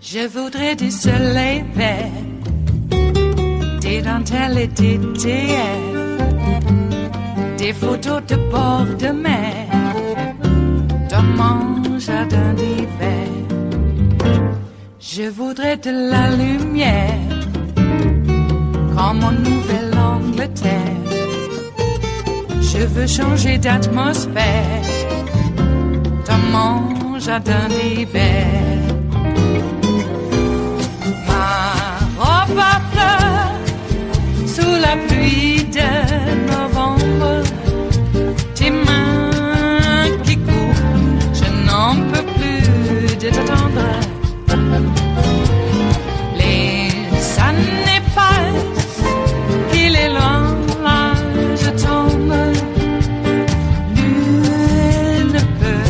Je voudrais du soleil vert, des dentelles et des théières, des photos de bord de mer, dans mon jardin d'hiver. Je voudrais de la lumière, comme en Nouvelle-Angleterre. Je veux changer d'atmosphère, dans mon jardin d'hiver. Ma fleur, sous la pluie de novembre, tes mains qui courent, je n'en peux plus de t'attendre. Les années passent, qu'il est loin, là je tombe. Nul ne peut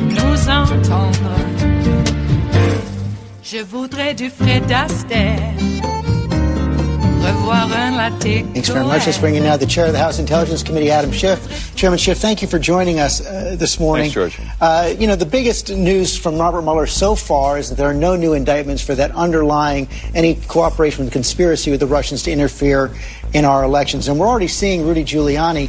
nous entendre. Je voudrais du Fred Astaire, revoir un latte. Thanks very much. Let's bring in now the chair of the House Intelligence Committee, Adam Schiff. Chairman Schiff, thank you for joining us this morning. Thanks, George. You know, the biggest news from Robert Mueller so far is that there are no new indictments for that underlying any cooperation with the conspiracy with the Russians to interfere in our elections. And we're already seeing Rudy Giuliani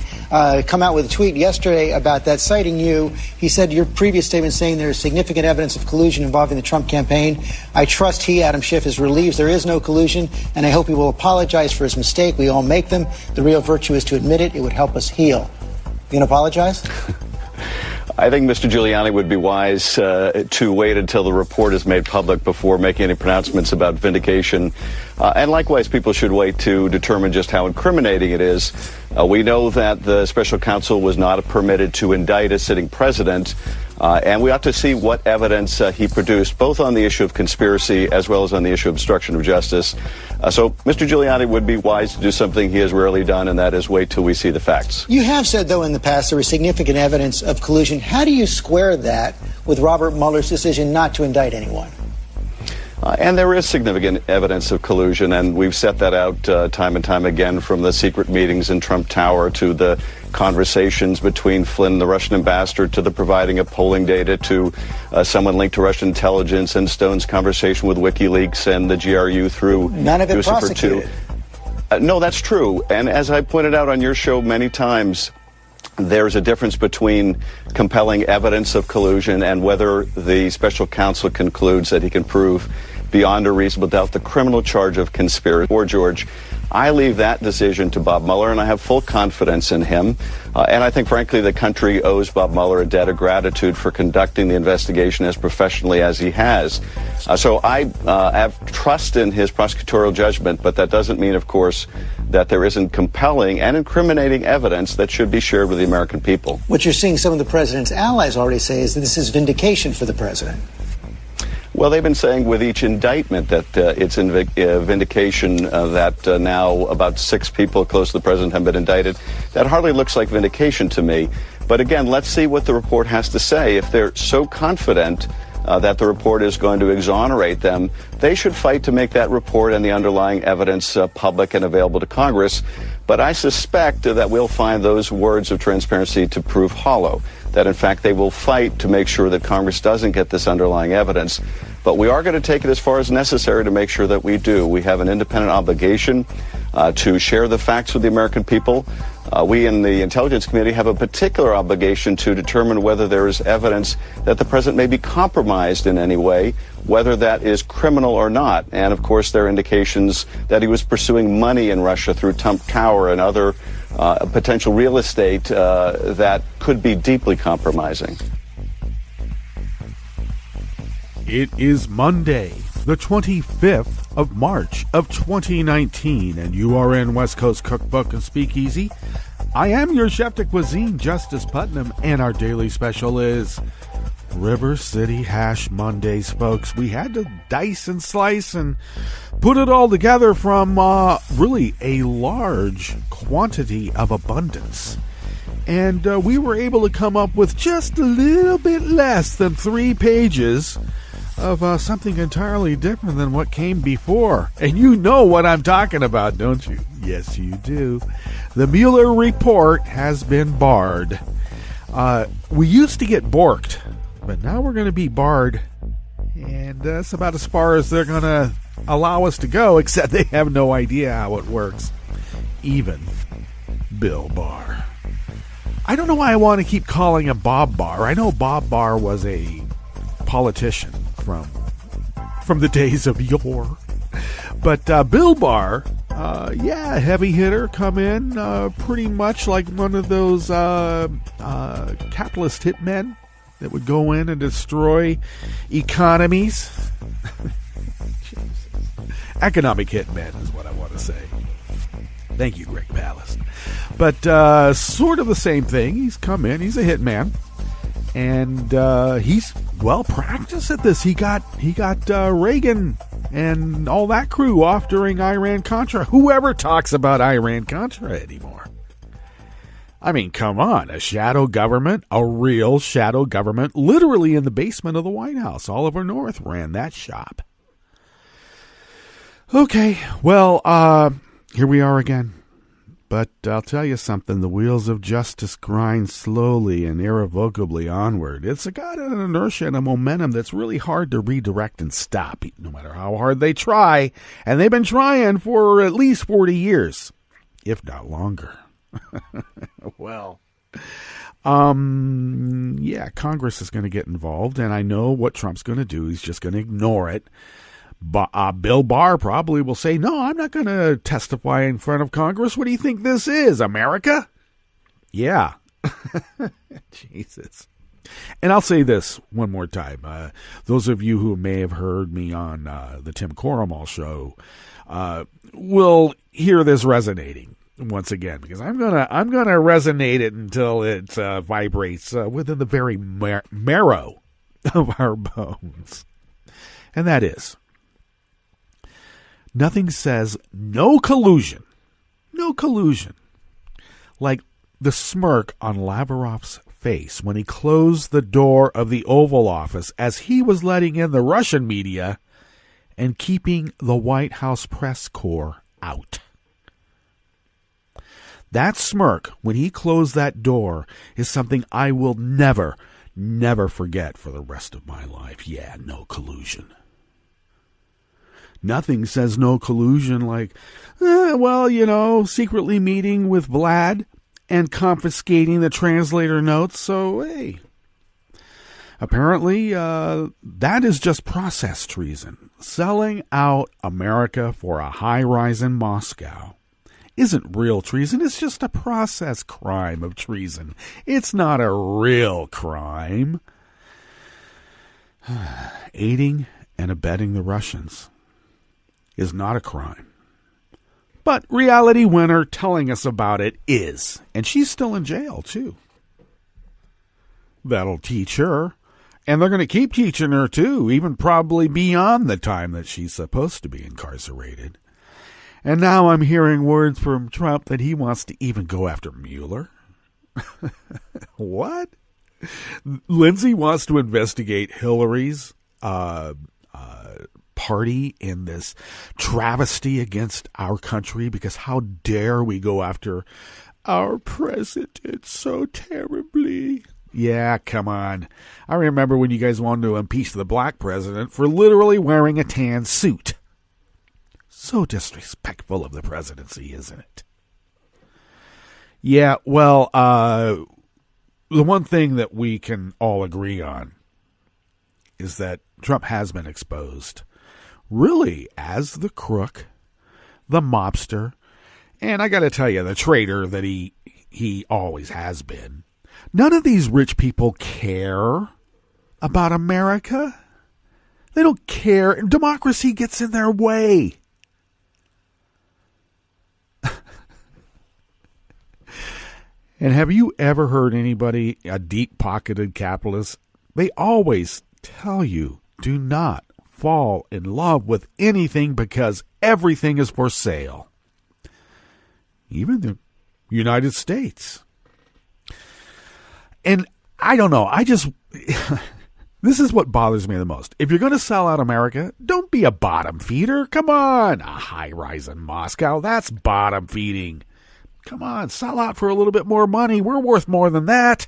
come out with a tweet yesterday about that, citing you. He said your previous statement saying there is significant evidence of collusion involving the Trump campaign. I trust he, Adam Schiff, is relieved there is no collusion, and I hope he will apologize for his mistake. We all make them. The real virtue is to admit it. It would help us heal. You going to apologize? I think Mr. Giuliani would be wise to wait until the report is made public before making any pronouncements about vindication. And likewise, people should wait to determine just how incriminating it is. We know that the special counsel was not permitted to indict a sitting president. And we ought to see what evidence he produced, both on the issue of conspiracy as well as on the issue of obstruction of justice. So Mr. Giuliani would be wise to do something he has rarely done, and that is wait till we see the facts. You have said, though, in the past there was significant evidence of collusion. How do you square that with Robert Mueller's decision not to indict anyone? And there is significant evidence of collusion, and we've set that out time and time again, from the secret meetings in Trump Tower to the conversations between Flynn, the Russian ambassador, to the providing of polling data to someone linked to Russian intelligence, and Stone's conversation with WikiLeaks and the GRU through none of it prosecuted. No, that's true. And as I pointed out on your show many times, there's a difference between compelling evidence of collusion and whether the special counsel concludes that he can prove beyond a reasonable doubt the criminal charge of conspiracy. Or George, I leave that decision to Bob Mueller, and I have full confidence in him. And I think, frankly, the country owes Bob Mueller a debt of gratitude for conducting the investigation as professionally as he has. So I have trust in his prosecutorial judgment, but that doesn't mean, of course, that there isn't compelling and incriminating evidence that should be shared with the American people. What you're seeing some of the president's allies already say is that this is vindication for the president. Well, they've been saying with each indictment that it's vindication, that now about 6 people close to the president have been indicted. That hardly looks like vindication to me. But again, let's see what the report has to say. If they're so confident that the report is going to exonerate them, they should fight to make that report and the underlying evidence public and available to Congress. But I suspect that we'll find those words of transparency to prove hollow, that in fact they will fight to make sure that Congress doesn't get this underlying evidence. But we are going to take it as far as necessary to make sure that we do. We have an independent obligation to share the facts with the American people. We in the Intelligence Committee have a particular obligation to determine whether there is evidence that the president may be compromised in any way, whether that is criminal or not. And, of course, there are indications that he was pursuing money in Russia through Trump Tower and other potential real estate that could be deeply compromising. It is Monday, the 25th of March of 2019, and you are in West Coast Cookbook Speakeasy. I am your chef de cuisine, Justice Putnam, and our daily special is River City Hash Mondays, folks. We had to dice and slice and put it all together from really a large quantity of abundance. And we were able to come up with just a little bit less than 3 pages of something entirely different than what came before. And you know what I'm talking about, don't you? Yes, you do. The Mueller report has been barred. We used to get borked, but now we're going to be barred. And that's about as far as they're going to allow us to go, except they have no idea how it works. Even Bill Barr. I don't know why I want to keep calling him Bob Barr. I know Bob Barr was a politician from the days of yore. But Bill Barr, heavy hitter, come in pretty much like one of those capitalist hitmen that would go in and destroy economies. Economic hitmen is what I want to say. Thank you, Greg Ballast. But sort of the same thing. He's come in. He's a hitman. And he's well practiced at this. He got Reagan and all that crew off during Iran-Contra. Whoever talks about Iran-Contra anymore? I mean, come on. A shadow government, a real shadow government, literally in the basement of the White House. Oliver North ran that shop. Okay, well, here we are again. But I'll tell you something, the wheels of justice grind slowly and irrevocably onward. It's got an inertia and a momentum that's really hard to redirect and stop, no matter how hard they try. And they've been trying for at least 40 years, if not longer. Well, Congress is going to get involved, and I know what Trump's going to do. He's just going to ignore it. Bill Barr probably will say, no, I'm not going to testify in front of Congress. What do you think this is, America? Yeah. Jesus. And I'll say this one more time. Those of you who may have heard me on the Tim Coromall show will hear this resonating once again, because I'm gonna resonate it until it vibrates within the very marrow of our bones. And that is, nothing says no collusion like the smirk on Lavrov's face when he closed the door of the Oval Office as he was letting in the Russian media and keeping the White House press corps out. That smirk when he closed that door is something I will never forget for the rest of my life. Yeah, no collusion. Nothing says no collusion like, secretly meeting with Vlad and confiscating the translator notes. So, hey, apparently that is just process treason. Selling out America for a high-rise in Moscow isn't real treason. It's just a process crime of treason. It's not a real crime. Aiding and abetting the Russians is not a crime. But reality winner telling us about it is. And she's still in jail, too. That'll teach her. And they're going to keep teaching her, too, even probably beyond the time that she's supposed to be incarcerated. And now I'm hearing words from Trump that he wants to even go after Mueller. What? Lindsay wants to investigate Hillary's party in this travesty against our country, because how dare we go after our president so terribly? Yeah, come on. I remember when you guys wanted to impeach the black president for literally wearing a tan suit. So disrespectful of the presidency, isn't it? Yeah, well, the one thing that we can all agree on is that Trump has been exposed, really, as the crook, the mobster, and I got to tell you, the traitor that he always has been. None of these rich people care about America. They don't care. Democracy gets in their way. And have you ever heard anybody, a deep-pocketed capitalist, they always tell you, do not fall in love with anything because everything is for sale. Even the United States. And I don't know. This is what bothers me the most. If you're going to sell out America, don't be a bottom feeder. Come on. A high rise in Moscow, that's bottom feeding. Come on, sell out for a little bit more money. We're worth more than that.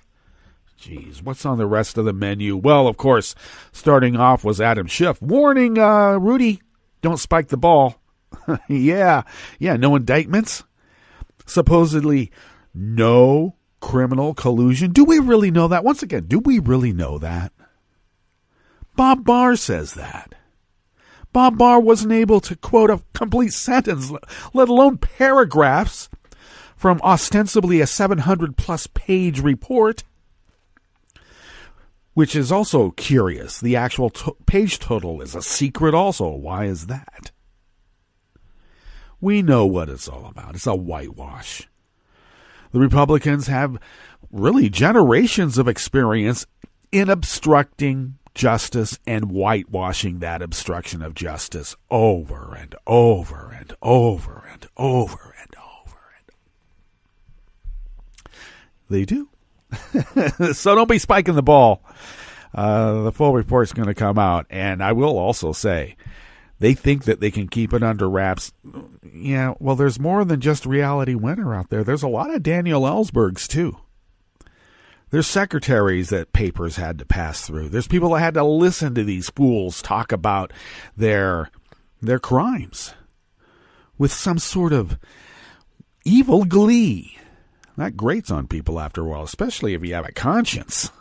Jeez, what's on the rest of the menu? Well, of course, starting off was Adam Schiff warning Rudy, don't spike the ball. Yeah, no indictments. Supposedly no criminal collusion. Do we really know that? Once again, do we really know that? Bob Barr says that. Bob Barr wasn't able to quote a complete sentence, let alone paragraphs, from ostensibly a 700-plus page report, which is also curious. The actual page total is a secret also. Why is that? We know what it's all about. It's a whitewash. The Republicans have really generations of experience in obstructing justice and whitewashing that obstruction of justice over and over and over and over and over. They do. So don't be spiking the ball. The full report's going to come out. And I will also say, they think that they can keep it under wraps. Yeah, well, there's more than just Reality Winner out there. There's a lot of Daniel Ellsbergs, too. There's secretaries that papers had to pass through. There's people that had to listen to these fools talk about their crimes with some sort of evil glee. That grates on people after a while, especially if you have a conscience.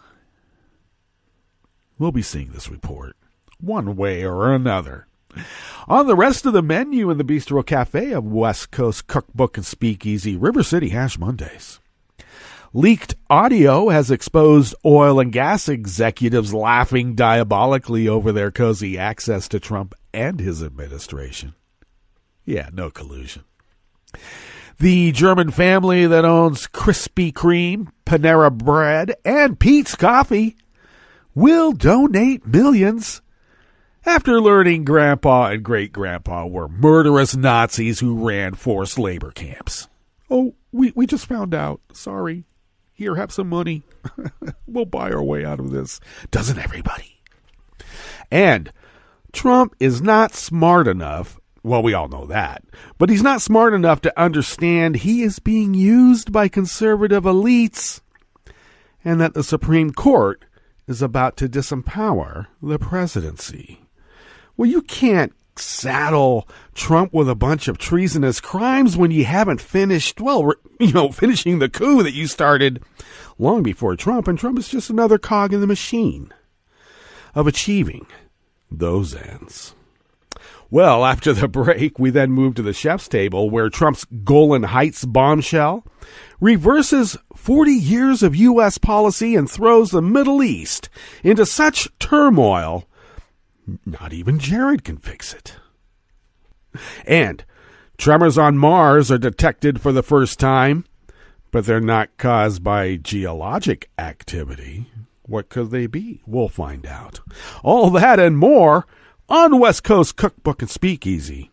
We'll be seeing this report one way or another. On the rest of the menu in the Bistro Cafe of West Coast Cookbook and Speakeasy, River City Hash Mondays. Leaked audio has exposed oil and gas executives laughing diabolically over their cozy access to Trump and his administration. Yeah, no collusion. The German family that owns Krispy Kreme, Panera Bread, and Pete's Coffee will donate millions after learning Grandpa and Great-Grandpa were murderous Nazis who ran forced labor camps. Oh, we just found out. Sorry. Here, have some money. We'll buy our way out of this. Doesn't everybody? And Trump is not smart enough. Well, we all know that. But he's not smart enough to understand he is being used by conservative elites and that the Supreme Court is about to disempower the presidency. Well, you can't saddle Trump with a bunch of treasonous crimes when you haven't finished, finishing the coup that you started long before Trump. And Trump is just another cog in the machine of achieving those ends. Well, after the break, we then move to the chef's table where Trump's Golan Heights bombshell reverses 40 years of U.S. policy and throws the Middle East into such turmoil, not even Jared can fix it. And tremors on Mars are detected for the first time, but they're not caused by geologic activity. What could they be? We'll find out. All that and more on West Coast Cookbook and Speakeasy.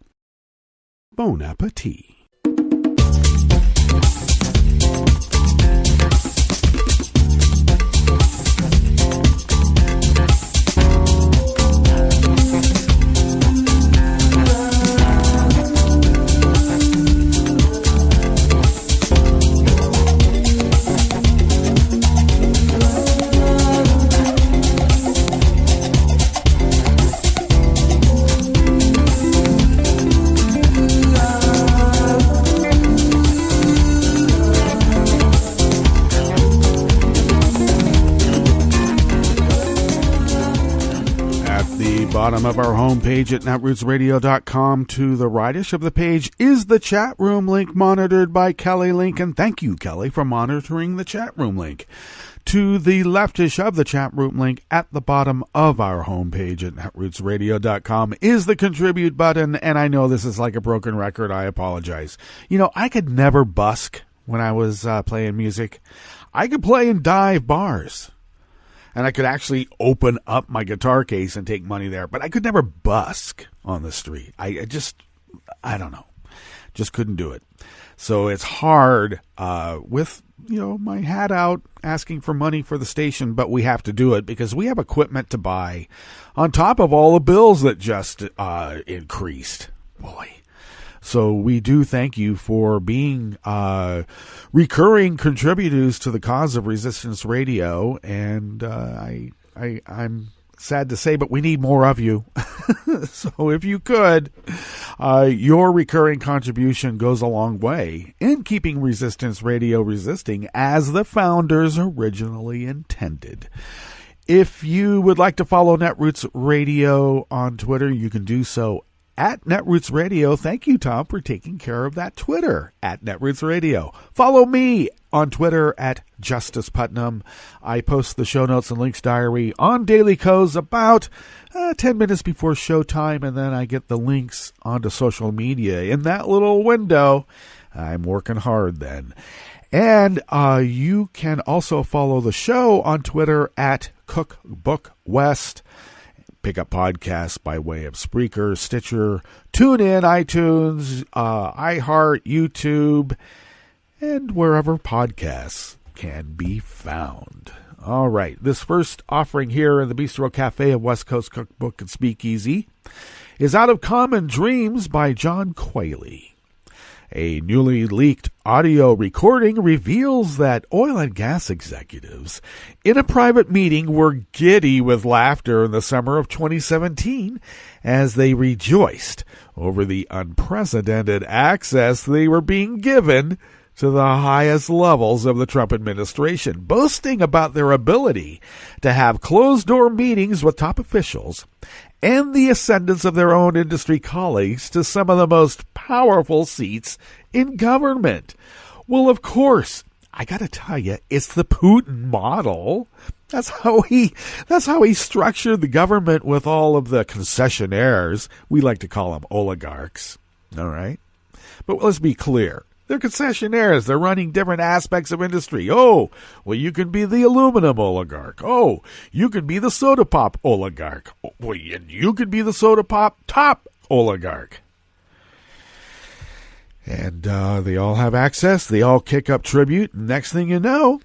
Bon appetit. Bottom of our homepage at netrootsradio.com to the rightish of the page is the chat room link monitored by Kelly Lincoln. Thank you, Kelly, for monitoring the chat room link. To the leftish of the chat room link at the bottom of our homepage at netrootsradio.com is the contribute button. And I know this is like a broken record. I apologize. I could never busk when I was playing music. I could play in dive bars. And I could actually open up my guitar case and take money there. But I could never busk on the street. I don't know. Just couldn't do it. So it's hard with, my hat out asking for money for the station, but we have to do it because we have equipment to buy on top of all the bills that just increased. Boy. So we do thank you for being recurring contributors to the cause of Resistance Radio, and I'm sad to say, but we need more of you. So if you could, your recurring contribution goes a long way in keeping Resistance Radio resisting as the founders originally intended. If you would like to follow Netroots Radio on Twitter, you can do so at Netroots Radio. Thank you, Tom, for taking care of that Twitter at Netroots Radio. Follow me on Twitter at Justice Putnam. I post the show notes and links diary on Daily Co's about 10 minutes before showtime, and then I get the links onto social media in that little window. I'm working hard then. And you can also follow the show on Twitter at Cookbook West. Pick up podcasts by way of Spreaker, Stitcher, TuneIn, iTunes, iHeart, YouTube, and wherever podcasts can be found. All right, this first offering here in the Bistro Cafe of West Coast Cookbook and Speakeasy is Out of Common Dreams by John Quayle. A newly leaked audio recording reveals that oil and gas executives in a private meeting were giddy with laughter in the summer of 2017 as they rejoiced over the unprecedented access they were being given to the highest levels of the Trump administration, boasting about their ability to have closed-door meetings with top officials and the ascendance of their own industry colleagues to some of the most powerful seats in government. Well, of course, I got to tell you, it's the Putin model. That's how he structured the government with all of the concessionaires. We like to call them oligarchs. All right? But let's be clear. They're concessionaires. They're running different aspects of industry. Oh, well, you can be the aluminum oligarch. Oh, you can be the soda pop oligarch. Well, you could be the soda pop top oligarch. And they all have access. They all kick up tribute. Next thing you know,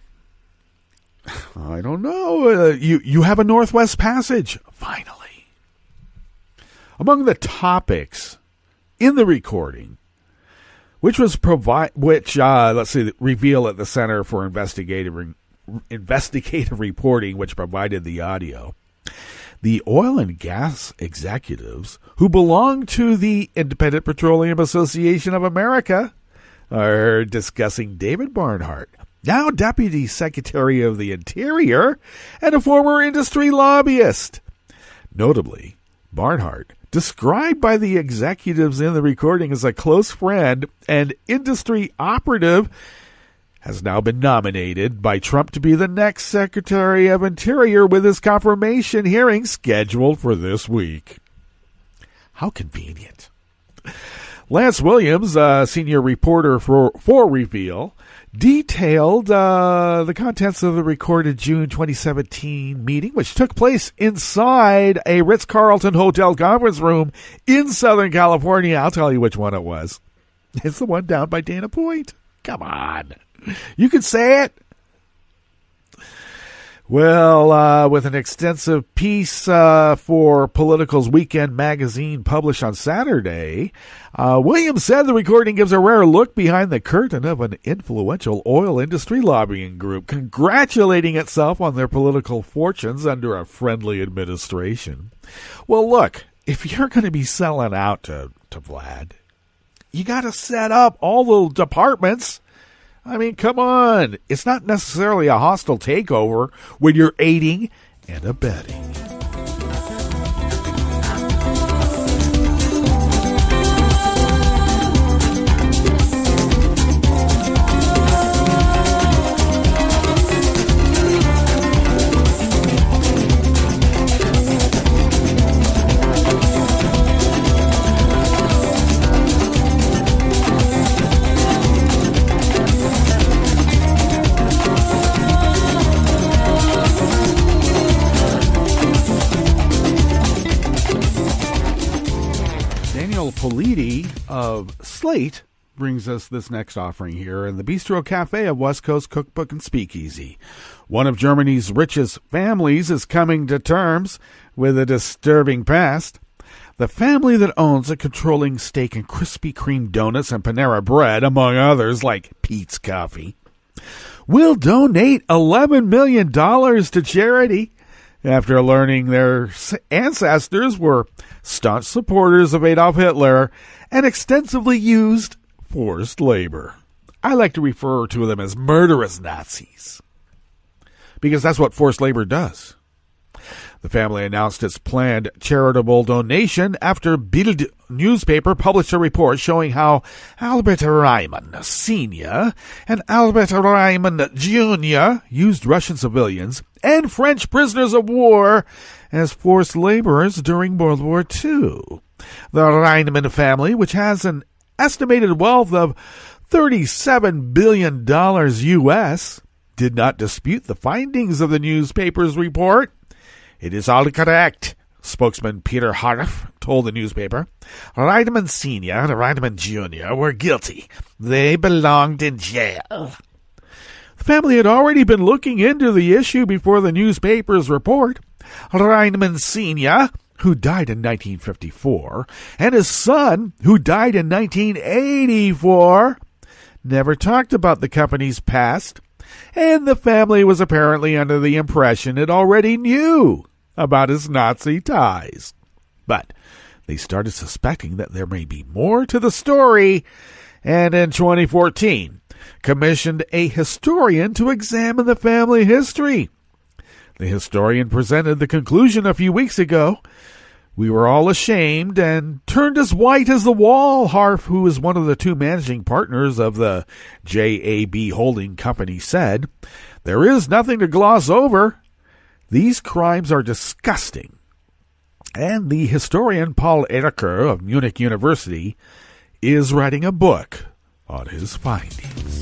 I don't know, you have a Northwest Passage, finally. Among the topics in the recording, which reveal at the Center for Investigative Reporting, which provided the audio. The oil and gas executives who belong to the Independent Petroleum Association of America are discussing David Barnhart, now Deputy Secretary of the Interior and a former industry lobbyist. Notably, Barnhart, described by the executives in the recording as a close friend and industry operative, has now been nominated by Trump to be the next Secretary of Interior, with his confirmation hearing scheduled for this week. How convenient. Lance Williams, senior reporter for Reveal, detailed the contents of the recorded June 2017 meeting, which took place inside a Ritz-Carlton hotel conference room in Southern California. I'll tell you which one it was. It's the one down by Dana Point. Come on. You can say it. Well, with an extensive piece for Political's Weekend magazine published on Saturday, Williams said the recording gives a rare look behind the curtain of an influential oil industry lobbying group congratulating itself on their political fortunes under a friendly administration. Well, look, if you're going to be selling out to Vlad, you got to set up all the departments. I mean, come on. It's not necessarily a hostile takeover when you're aiding and abetting. Politi of Slate brings us this next offering here in the Bistro Cafe of West Coast Cookbook and Speakeasy. One of Germany's richest families is coming to terms with a disturbing past. The family that owns a controlling stake in Krispy Kreme donuts and Panera bread, among others like Pete's Coffee, will donate $11 million to charity after learning their ancestors were staunch supporters of Adolf Hitler and extensively used forced labor. I like to refer to them as murderous Nazis, because that's what forced labor does. The family announced its planned charitable donation after Bild newspaper published a report showing how Albert Reimann Sr. and Albert Reimann Jr. used Russian civilians and French prisoners of war as forced laborers during World War II. The Reimann family, which has an estimated wealth of $37 billion U.S., did not dispute the findings of the newspaper's report. "It is all correct," spokesman Peter Harf told the newspaper. "Reimann Sr. and Reimann Jr. were guilty. They belonged in jail." The family had already been looking into the issue before the newspaper's report. Reimann Sr., who died in 1954, and his son, who died in 1984, never talked about the company's past, and the family was apparently under the impression it already knew about his Nazi ties. But they started suspecting that there may be more to the story, and in 2014 commissioned a historian to examine the family history. The historian presented the conclusion a few weeks ago. "We were all ashamed and turned as white as the wall," Harf, who is one of the two managing partners of the JAB holding company, said. "There is nothing to gloss over. These crimes are disgusting." And the historian Paul Ereker of Munich University is writing a book on his findings.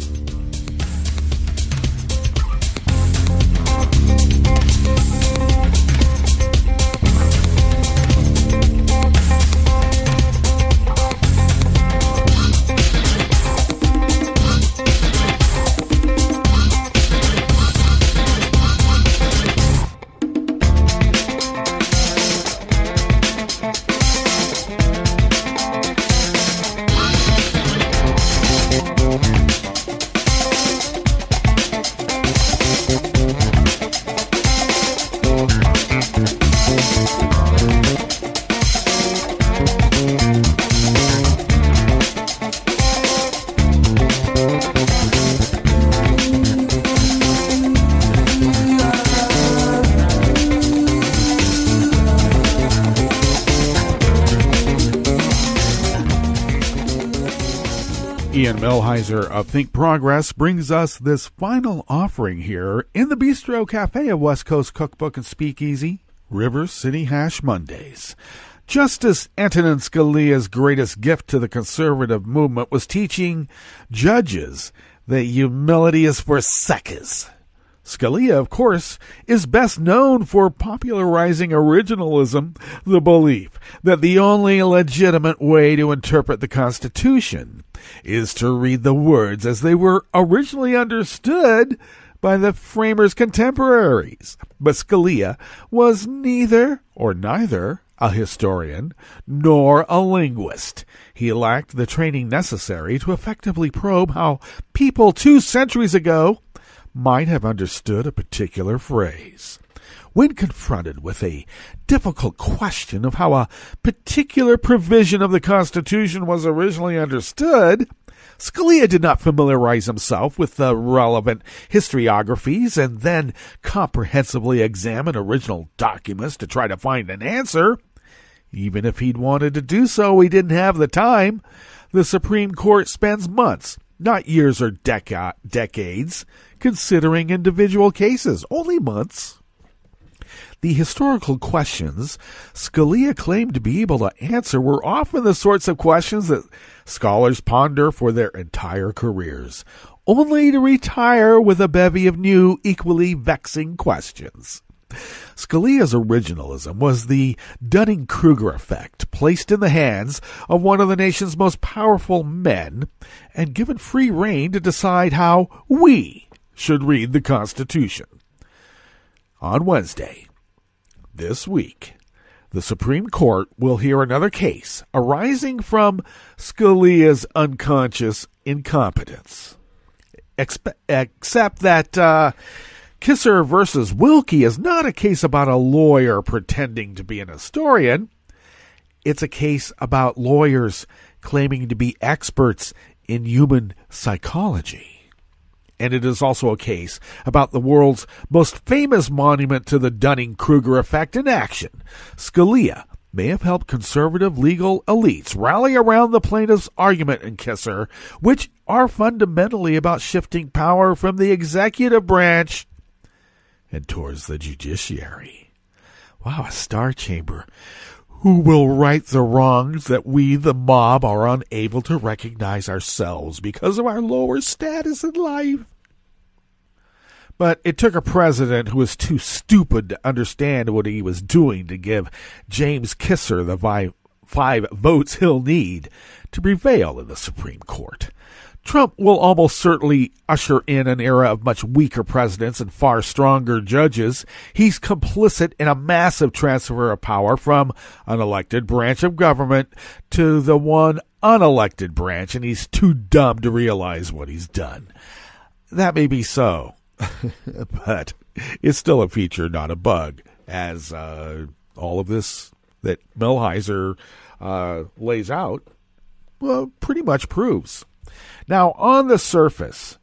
Ian Millhiser of Think Progress brings us this final offering here in the Bistro Cafe of West Coast Cookbook and Speakeasy, River City Hash Mondays. Justice Antonin Scalia's greatest gift to the conservative movement was teaching judges that humility is for suckers. Scalia, of course, is best known for popularizing originalism, the belief that the only legitimate way to interpret the Constitution is to read the words as they were originally understood by the framers' contemporaries. But Scalia was neither a historian nor a linguist. He lacked the training necessary to effectively probe how people 2 centuries ago might have understood a particular phrase. When confronted with a difficult question of how a particular provision of the Constitution was originally understood, Scalia did not familiarize himself with the relevant historiographies and then comprehensively examine original documents to try to find an answer. Even if he'd wanted to do so, he didn't have the time. The Supreme Court spends months, not years or decades, considering individual cases, only months. The historical questions Scalia claimed to be able to answer were often the sorts of questions that scholars ponder for their entire careers, only to retire with a bevy of new, equally vexing questions. Scalia's originalism was the Dunning-Kruger effect, placed in the hands of one of the nation's most powerful men and given free rein to decide how we should read the Constitution. On Wednesday, this week, the Supreme Court will hear another case arising from Scalia's unconscious incompetence. Except that Kisser versus Wilkie is not a case about a lawyer pretending to be an historian. It's a case about lawyers claiming to be experts in human psychology. And it is also a case about the world's most famous monument to the Dunning-Kruger effect in action. Scalia may have helped conservative legal elites rally around the plaintiff's argument in Kisser, which are fundamentally about shifting power from the executive branch and towards the judiciary. Wow, a star chamber. Who will right the wrongs that we, the mob, are unable to recognize ourselves because of our lower status in life? But it took a president who was too stupid to understand what he was doing to give James Kisser the five votes he'll need to prevail in the Supreme Court. Trump will almost certainly usher in an era of much weaker presidents and far stronger judges. He's complicit in a massive transfer of power from an elected branch of government to the one unelected branch, and he's too dumb to realize what he's done. That may be so, but it's still a feature, not a bug, as all of this that Millhiser lays out pretty much proves. Now, on the surface,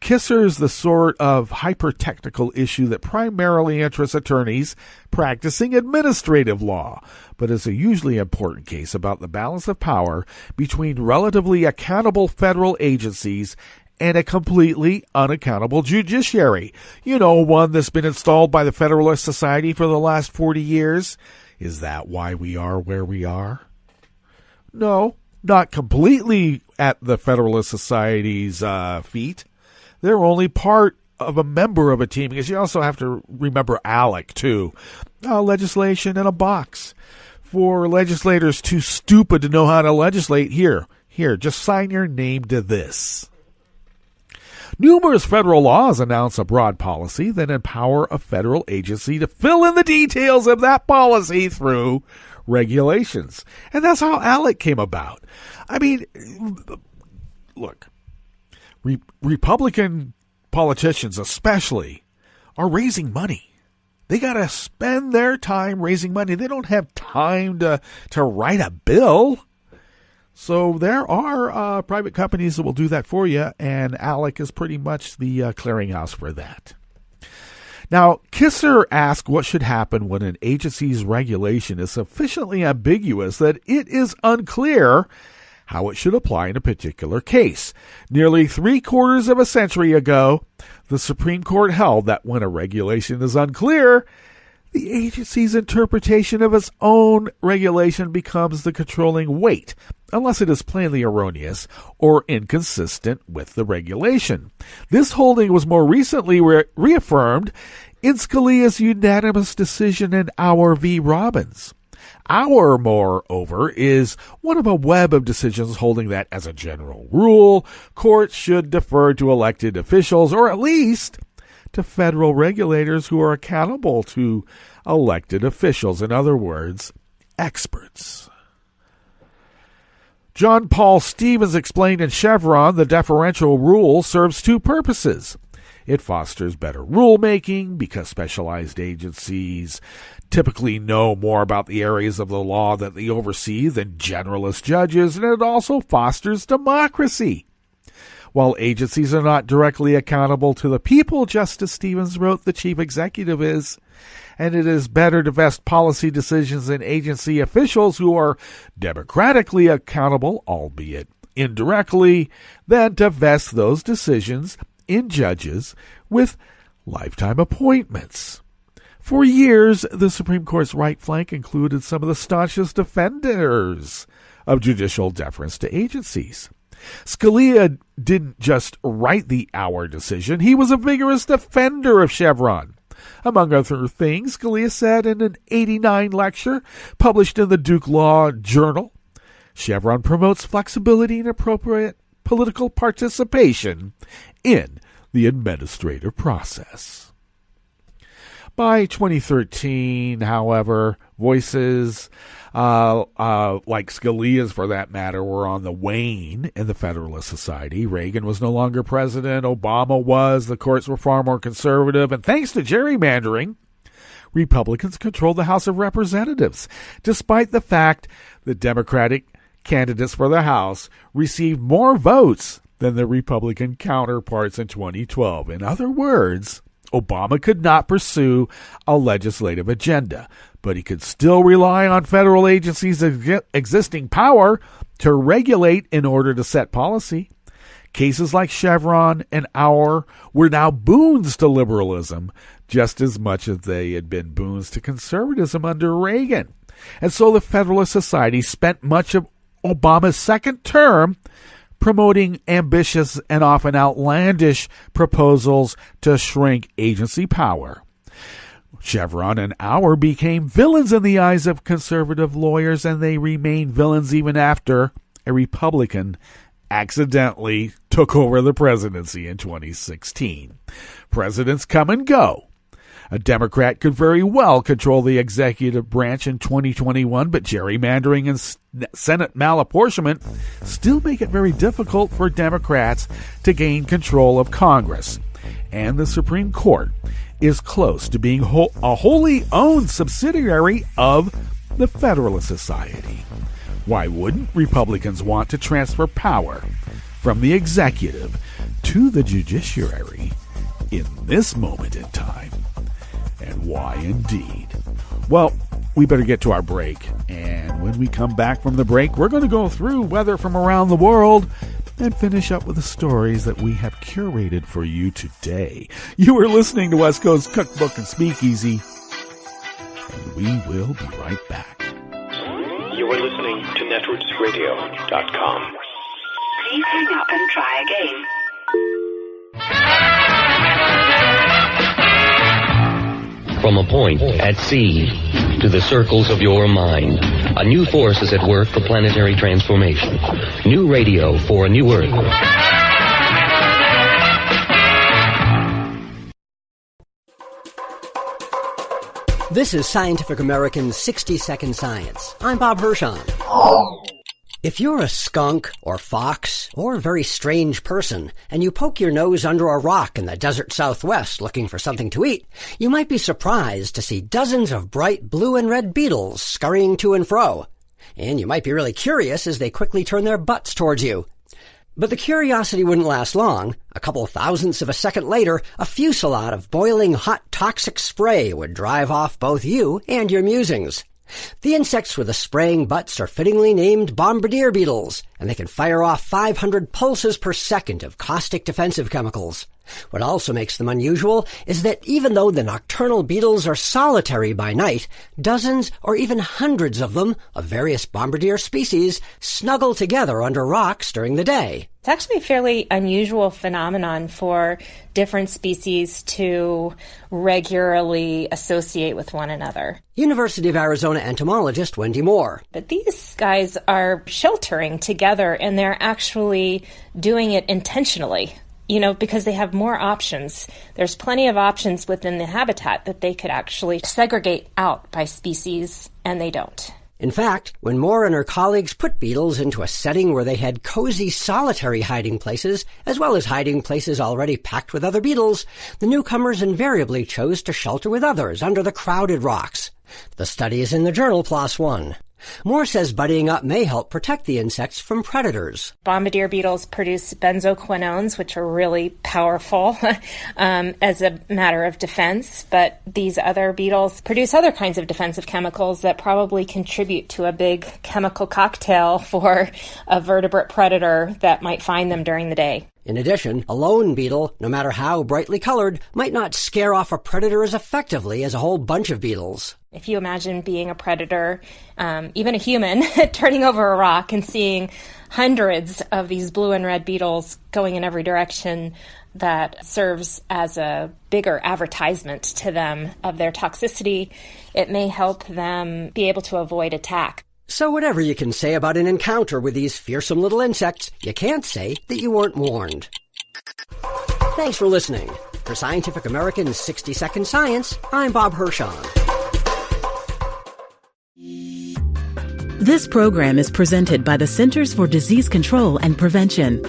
Kisser is the sort of hyper-technical issue that primarily interests attorneys practicing administrative law, but is a hugely important case about the balance of power between relatively accountable federal agencies and a completely unaccountable judiciary. You know, one that's been installed by the Federalist Society for the last 40 years. Is that why we are where we are? No. Not completely at the Federalist Society's feet. They're only part of a member of a team, because you also have to remember ALEC, too. Legislation in a box. For legislators too stupid to know how to legislate, here, just sign your name to this. Numerous federal laws announce a broad policy that empower a federal agency to fill in the details of that policy through regulations. And that's how ALEC came about. I mean, look, Republican politicians especially are raising money. They got to spend their time raising money. They don't have time to write a bill. So there are private companies that will do that for you, and ALEC is pretty much the clearinghouse for that. Now, Kisser asked what should happen when an agency's regulation is sufficiently ambiguous that it is unclear how it should apply in a particular case. Nearly 3/4 of a century ago, the Supreme Court held that when a regulation is unclear, the agency's interpretation of its own regulation becomes the controlling weight, unless it is plainly erroneous or inconsistent with the regulation. This holding was more recently reaffirmed in Scalia's unanimous decision in Auer v. Robbins. Auer, moreover, is one of a web of decisions holding that, as a general rule, courts should defer to elected officials, or at least to federal regulators who are accountable to elected officials. In other words, experts. John Paul Stevens explained in Chevron the deferential rule serves two purposes. It fosters better rulemaking because specialized agencies typically know more about the areas of the law that they oversee than generalist judges, and it also fosters democracy. While agencies are not directly accountable to the people, Justice Stevens wrote, the chief executive is, and it is better to vest policy decisions in agency officials who are democratically accountable, albeit indirectly, than to vest those decisions in judges with lifetime appointments. For years, the Supreme Court's right flank included some of the staunchest defenders of judicial deference to agencies. Scalia didn't just write the Auer decision. He was a vigorous defender of Chevron. Among other things, Scalia said in an '89 lecture published in the Duke Law Journal, Chevron promotes flexibility and appropriate political participation in the administrative process. By 2013, however, voices like Scalia's, for that matter, were on the wane in the Federalist Society. Reagan was no longer president. Obama was. The courts were far more conservative. And thanks to gerrymandering, Republicans controlled the House of Representatives, despite the fact that Democratic candidates for the House received more votes than their Republican counterparts in 2012. In other words, Obama could not pursue a legislative agenda, but he could still rely on federal agencies' existing power to regulate in order to set policy. Cases like Chevron and Auer were now boons to liberalism, just as much as they had been boons to conservatism under Reagan. And so the Federalist Society spent much of Obama's second term promoting ambitious and often outlandish proposals to shrink agency power. Chevron and Auer became villains in the eyes of conservative lawyers, and they remained villains even after a Republican accidentally took over the presidency in 2016. Presidents come and go. A Democrat could very well control the executive branch in 2021, but gerrymandering and Senate malapportionment still make it very difficult for Democrats to gain control of Congress. And the Supreme Court is close to being a wholly owned subsidiary of the Federalist Society. Why wouldn't Republicans want to transfer power from the executive to the judiciary in this moment in time? And why indeed? Well, we better get to our break. And when we come back from the break, we're going to go through weather from around the world and finish up with the stories that we have curated for you today. You are listening to West Coast Cookbook and Speakeasy, and we will be right back. You are listening to netrootsradio.com. Please hang up and try again. From a point at sea to the circles of your mind, a new force is at work for planetary transformation. New radio for a new Earth. This is Scientific American's 60-Second Science. I'm Bob Hirschon. If you're a skunk or fox or a very strange person and you poke your nose under a rock in the desert Southwest looking for something to eat, you might be surprised to see dozens of bright blue and red beetles scurrying to and fro. And you might be really curious as they quickly turn their butts towards you. But the curiosity wouldn't last long. A couple thousandths of a second later, a fusillade of boiling hot toxic spray would drive off both you and your musings. The insects with the spraying butts are fittingly named bombardier beetles, and they can fire off 500 pulses per second of caustic defensive chemicals. What also makes them unusual is that even though the nocturnal beetles are solitary by night, dozens or even hundreds of them, of various bombardier species, snuggle together under rocks during the day. It's actually a fairly unusual phenomenon for different species to regularly associate with one another. University of Arizona entomologist Wendy Moore. But these guys are sheltering together, and they're actually doing it intentionally. Because they have more options. There's plenty of options within the habitat that they could actually segregate out by species, and they don't. In fact, when Moore and her colleagues put beetles into a setting where they had cozy solitary hiding places, as well as hiding places already packed with other beetles, the newcomers invariably chose to shelter with others under the crowded rocks. The study is in the journal PLOS One. Moore says buddying up may help protect the insects from predators. Bombardier beetles produce benzoquinones, which are really powerful as a matter of defense, but these other beetles produce other kinds of defensive chemicals that probably contribute to a big chemical cocktail for a vertebrate predator that might find them during the day. In addition, a lone beetle, no matter how brightly colored, might not scare off a predator as effectively as a whole bunch of beetles. If you imagine being a predator, even a human, turning over a rock and seeing hundreds of these blue and red beetles going in every direction, that serves as a bigger advertisement to them of their toxicity. It may help them be able to avoid attack. So whatever you can say about an encounter with these fearsome little insects, you can't say that you weren't warned. Thanks for listening. For Scientific American's 60-Second Science, I'm Bob Hirschon. This program is presented by the Centers for Disease Control and Prevention.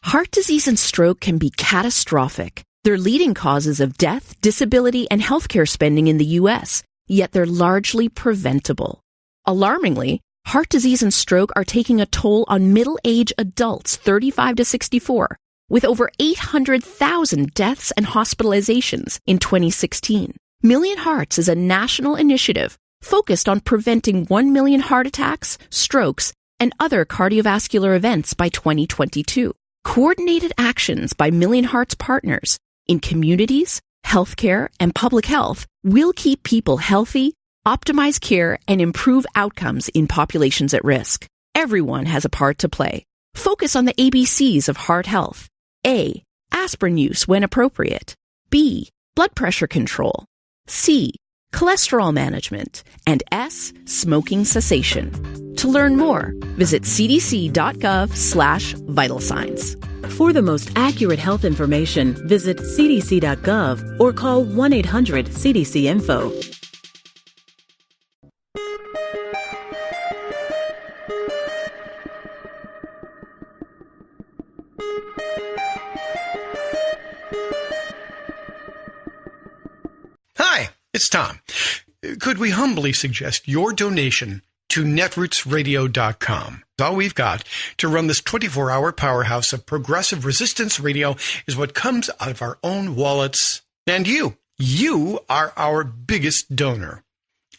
Heart disease and stroke can be catastrophic. They're leading causes of death, disability, and healthcare spending in the U.S., yet they're largely preventable. Alarmingly, heart disease and stroke are taking a toll on middle-aged adults 35 to 64, with over 800,000 deaths and hospitalizations in 2016. Million Hearts is a national initiative focused on preventing 1 million heart attacks, strokes, and other cardiovascular events by 2022. Coordinated actions by Million Hearts partners in communities, healthcare, and public health will keep people healthy, optimize care, and improve outcomes in populations at risk. Everyone has a part to play. Focus on the ABCs of heart health. A. Aspirin use when appropriate. B. Blood pressure control. C. Cholesterol management. And S. Smoking cessation. To learn more, visit cdc.gov/vital signs. For the most accurate health information, visit cdc.gov or call 1-800-CDC-INFO. Hi, it's Tom. Could we humbly suggest your donation to netrootsradio.com? All we've got to run this 24-hour powerhouse of progressive resistance radio is what comes out of our own wallets. And you are our biggest donor.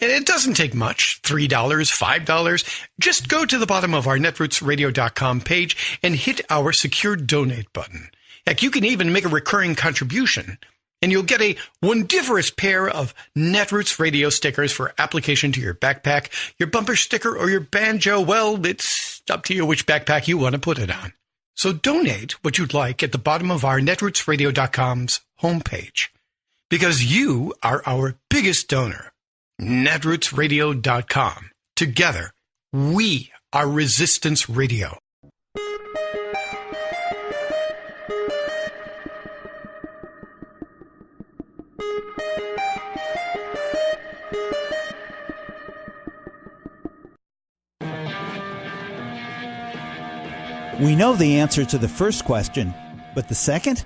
And it doesn't take much, $3, $5. Just go to the bottom of our netrootsradio.com page and hit our secure donate button. Heck, you can even make a recurring contribution, and you'll get a wondiferous pair of Netroots radio stickers for application to your backpack, your bumper sticker, or your banjo. Well, it's up to you which backpack you want to put it on. So donate what you'd like at the bottom of our netrootsradio.com's homepage, because you are our biggest donor. netrootsradio.com. Together, we are Resistance Radio. We know the answer to the first question, but the second?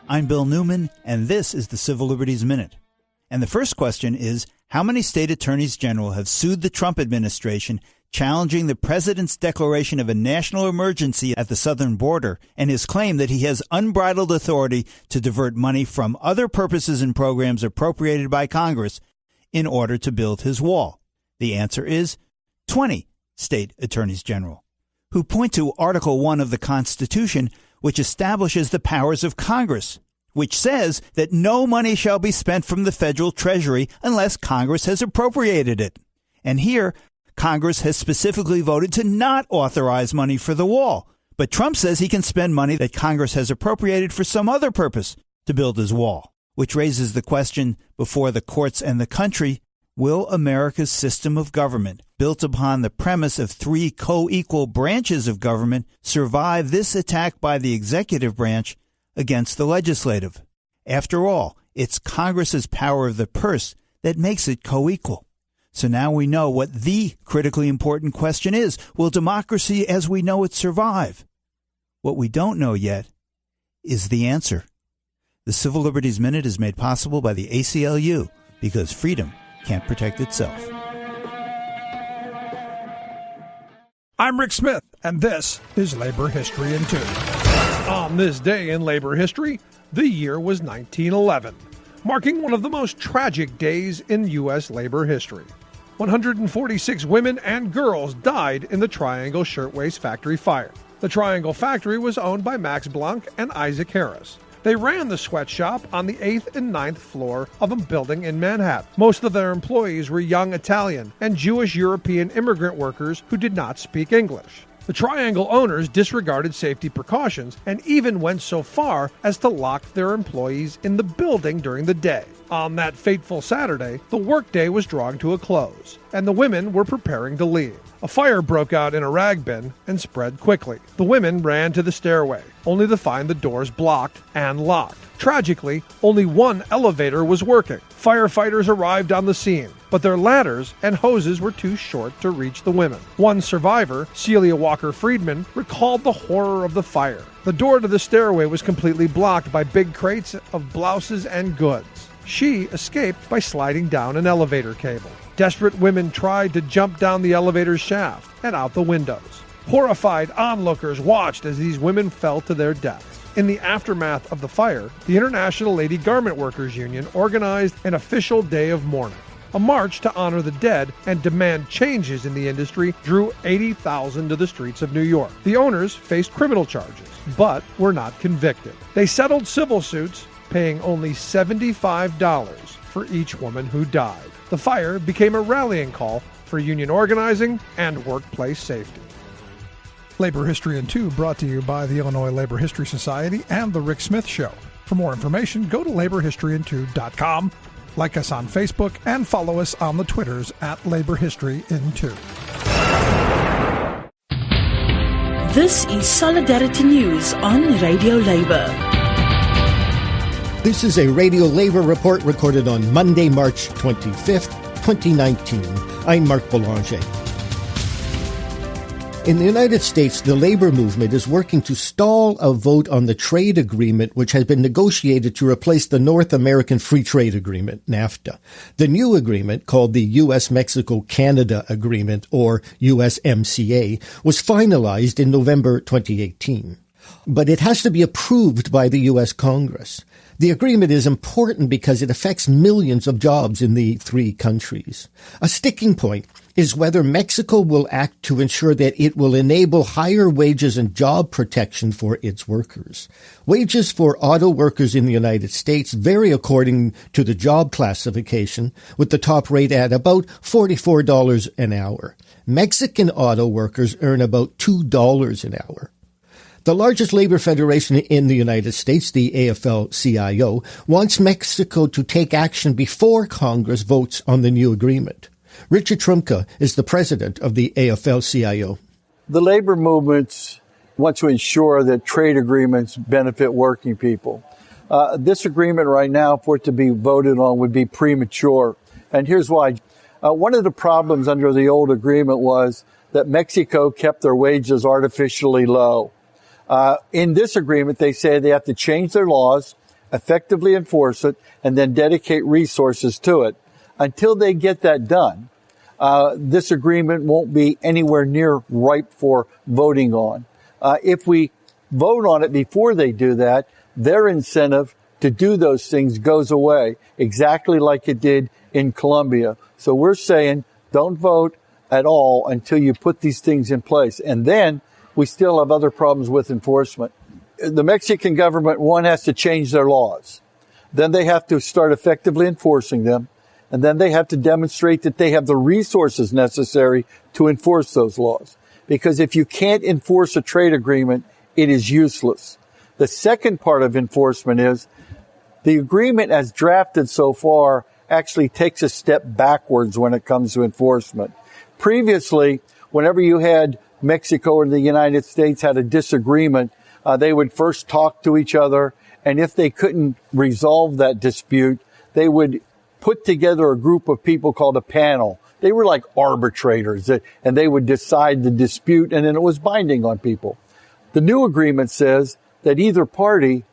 I'm Bill Newman, and this is the Civil Liberties Minute. And the first question is, how many state attorneys general have sued the Trump administration challenging the president's declaration of a national emergency at the southern border and his claim that he has unbridled authority to divert money from other purposes and programs appropriated by Congress in order to build his wall? The answer is 20 state attorneys general, who point to Article 1 of the Constitution, which establishes the powers of Congress, which says that no money shall be spent from the federal treasury unless Congress has appropriated it. And here, Congress has specifically voted to not authorize money for the wall. But Trump says he can spend money that Congress has appropriated for some other purpose to build his wall, which raises the question before the courts and the country, will America's system of government, built upon the premise of 3 co-equal branches of government, survive this attack by the executive branch against the legislative? After all, it's Congress's power of the purse that makes it co-equal. So now we know what the critically important question is. Will democracy as we know it survive? What we don't know yet is the answer. The Civil Liberties Minute is made possible by the ACLU, because freedom can't protect itself. I'm Rick Smith, and this is Labor History in 2. On this day in labor history, the year was 1911, marking one of the most tragic days in U.S. labor history. 146 women and girls died in the Triangle Shirtwaist Factory fire. The Triangle factory was owned by Max Blanc and Isaac Harris. They ran the sweatshop on the 8th and 9th floor of a building in Manhattan. Most of their employees were young Italian and Jewish European immigrant workers who did not speak English. The Triangle owners disregarded safety precautions and even went so far as to lock their employees in the building during the day. On that fateful Saturday, the workday was drawing to a close, and the women were preparing to leave. A fire broke out in a rag bin and spread quickly. The women ran to the stairway, only to find the doors blocked and locked. Tragically, only one elevator was working. Firefighters arrived on the scene, but their ladders and hoses were too short to reach the women. One survivor, Celia Walker Friedman, recalled the horror of the fire. The door to the stairway was completely blocked by big crates of blouses and goods. She escaped by sliding down an elevator cable. Desperate women tried to jump down the elevator's shaft and out the windows. Horrified onlookers watched as these women fell to their deaths. In the aftermath of the fire, the International Lady Garment Workers Union organized an official day of mourning. A march to honor the dead and demand changes in the industry drew 80,000 to the streets of New York. The owners faced criminal charges, but were not convicted. They settled civil suits, paying only $75 for each woman who died. The fire became a rallying call for union organizing and workplace safety. Labor History in 2 brought to you by the Illinois Labor History Society and The Rick Smith Show. For more information, go to laborhistoryin2.com, like us on Facebook, and follow us on the Twitters at Labor History in 2. This is Solidarity News on Radio Labor. This is a Radio Labor report recorded on Monday, March 25th, 2019. I'm Mark Boulanger. In the United States, the labor movement is working to stall a vote on the trade agreement which has been negotiated to replace the North American Free Trade Agreement, NAFTA. The new agreement, called the U.S.-Mexico-Canada Agreement, or USMCA, was finalized in November 2018. But it has to be approved by the U.S. Congress. The agreement is important because it affects millions of jobs in the three countries. A sticking point is whether Mexico will act to ensure that it will enable higher wages and job protection for its workers. Wages for auto workers in the United States vary according to the job classification, with the top rate at about $44 an hour. Mexican auto workers earn about $2 an hour. The largest labor federation in the United States, the AFL-CIO, wants Mexico to take action before Congress votes on the new agreement. Richard Trumka is the president of the AFL-CIO. The labor movements want to ensure that trade agreements benefit working people. This agreement right now, for it to be voted on, would be premature. And here's why. One of the problems under the old agreement was that Mexico kept their wages artificially low. In this agreement, they say they have to change their laws, effectively enforce it, and then dedicate resources to it. Until they get that done, this agreement won't be anywhere near ripe for voting on. If we vote on it before they do that, their incentive to do those things goes away, exactly like it did in Colombia. So we're saying don't vote at all until you put these things in place. And then we still have other problems with enforcement. The Mexican government, one, has to change their laws. Then they have to start effectively enforcing them. And then they have to demonstrate that they have the resources necessary to enforce those laws. Because if you can't enforce a trade agreement, it is useless. The second part of enforcement is the agreement as drafted so far actually takes a step backwards when it comes to enforcement. Previously, whenever you had Mexico and the United States had a disagreement, they would first talk to each other, and if they couldn't resolve that dispute, they would put together a group of people called a panel. They were like arbitrators, and they would decide the dispute, and then it was binding on people. The new agreement says that either party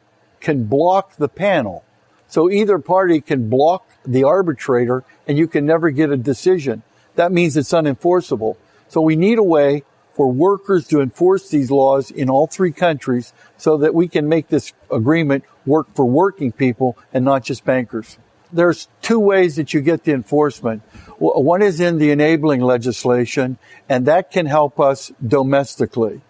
can block the panel. So either party can block the arbitrator, and you can never get a decision. That means it's unenforceable. So we need a way for workers to enforce these laws in all three countries so that we can make this agreement work for working people and not just bankers. There's two ways that you get the enforcement. One is in the enabling legislation, and that can help us domestically.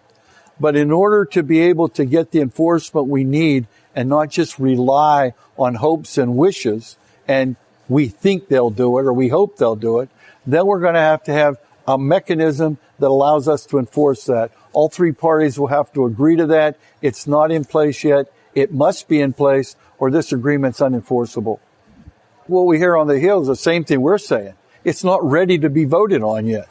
But in order to be able to get the enforcement we need and not just rely on hopes and wishes, and we think they'll do it or we hope they'll do it, then we're going to have a mechanism that allows us to enforce that. All three parties will have to agree to that. It's not in place yet. It must be in place or this agreement's unenforceable. What we hear on the Hill is the same thing we're saying. It's not ready to be voted on yet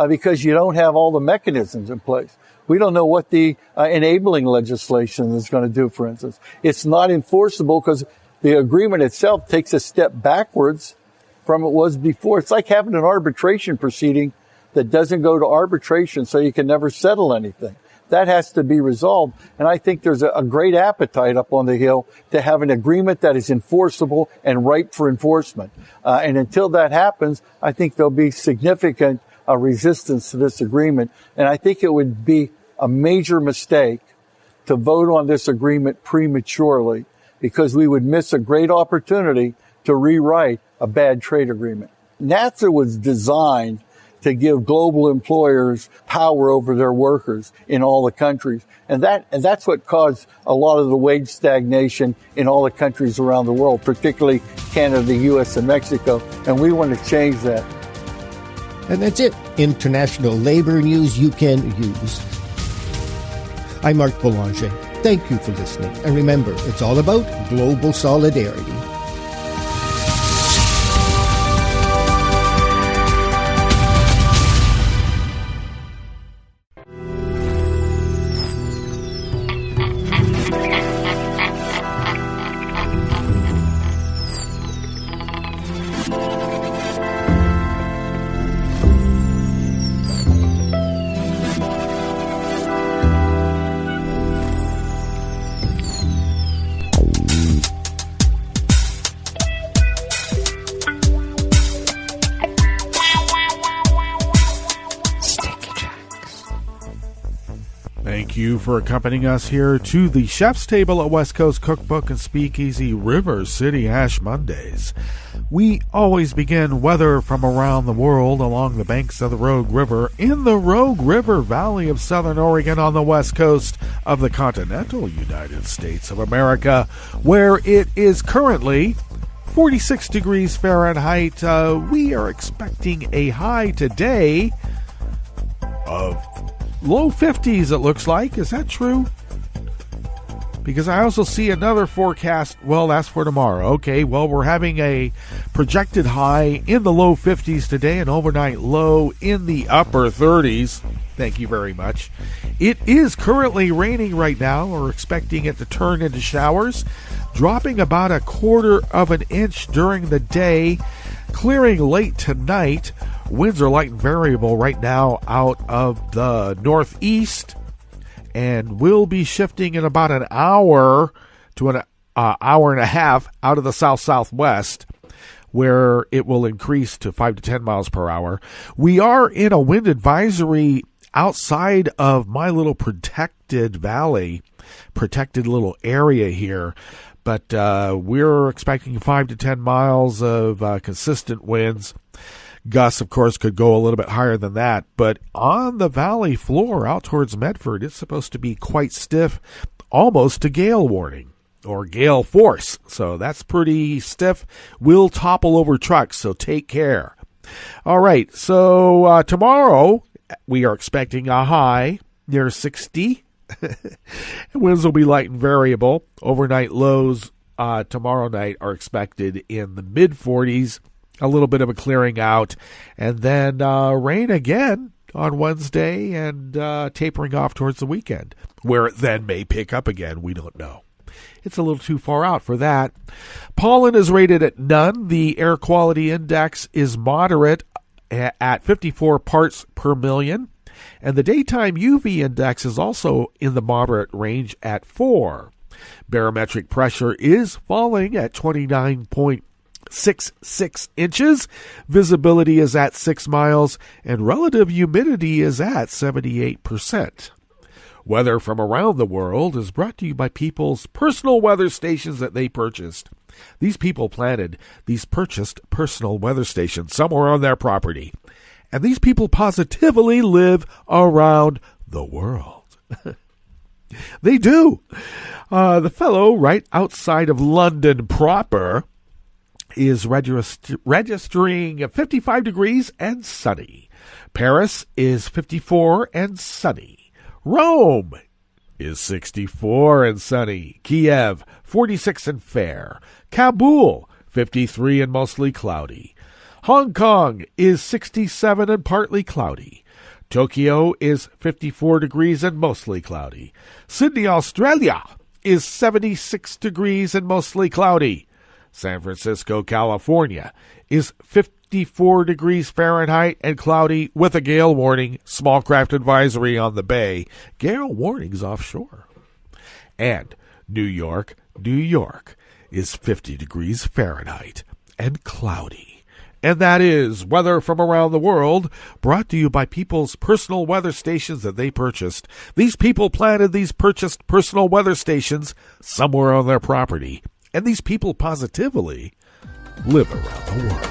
because you don't have all the mechanisms in place. We don't know what the enabling legislation is going to do, for instance. It's not enforceable because the agreement itself takes a step backwards from what it was before. It's like having an arbitration proceeding that doesn't go to arbitration so you can never settle anything. That has to be resolved. And I think there's a great appetite up on the Hill to have an agreement that is enforceable and ripe for enforcement. And until that happens, I think there'll be significant resistance to this agreement. And I think it would be a major mistake to vote on this agreement prematurely because we would miss a great opportunity to rewrite a bad trade agreement. NAFTA was designed to give global employers power over their workers in all the countries. And that's what caused a lot of the wage stagnation in all the countries around the world, particularly Canada, the U.S., and Mexico. And we want to change that. And that's it. International labor news you can use. I'm Mark Boulanger. Thank you for listening. And remember, it's all about global solidarity. Thank you for accompanying us here to the Chef's Table at West Coast Cookbook and Speakeasy River City Ash Mondays. We always begin weather from around the world along the banks of the Rogue River in the Rogue River Valley of Southern Oregon on the west coast of the continental United States of America, where it is currently 46 degrees Fahrenheit. We are expecting a high today of low 50s, it looks like. Is that true? Because I also see another forecast. Well, that's for tomorrow. Okay, well, we're having a projected high in the low 50s today, an overnight low in the upper 30s. Thank you very much. It is currently raining right now. We're expecting it to turn into showers, dropping about 1/4 of an inch during the day, clearing late tonight. Winds are light and variable right now out of the northeast, and will be shifting in about an hour to an hour and a half out of the south-southwest, where it will increase to 5 to 10 miles per hour. We are in a wind advisory outside of my little protected valley, protected little area here, but we're expecting 5 to 10 miles of consistent winds. Gusts, of course, could go a little bit higher than that, but on the valley floor out towards Medford, it's supposed to be quite stiff, almost a gale warning or gale force. So that's pretty stiff. Will topple over trucks, so take care. All right, so tomorrow we are expecting a high near 60. Winds will be light and variable. Overnight lows tomorrow night are expected in the mid-40s. A little bit of a clearing out, and then rain again on Wednesday and tapering off towards the weekend, where it then may pick up again. We don't know. It's a little too far out for that. Pollen is rated at none. The air quality index is moderate at 54 parts per million, and the daytime UV index is also in the moderate range at 4. Barometric pressure is falling at 29.66 inches. Visibility is at 6 miles, and relative humidity is at 78%. Weather from around the world is brought to you by people's personal weather stations that they purchased. These people purchased personal weather stations somewhere on their property. And these people positively live around the world. They do. The fellow right outside of London proper is registering 55 degrees and sunny. Paris is 54 and sunny. Rome is 64 and sunny. Kiev, 46 and fair. Kabul, 53 and mostly cloudy. Hong Kong is 67 and partly cloudy. Tokyo is 54 degrees and mostly cloudy. Sydney, Australia is 76 degrees and mostly cloudy. San Francisco, California is 54 degrees Fahrenheit and cloudy with a gale warning, small craft advisory on the bay, gale warnings offshore. And New York is 50 degrees Fahrenheit and cloudy. And that is weather from around the world, brought to you by people's personal weather stations that they purchased. These people planted these purchased personal weather stations somewhere on their property. And these people positively live around the world.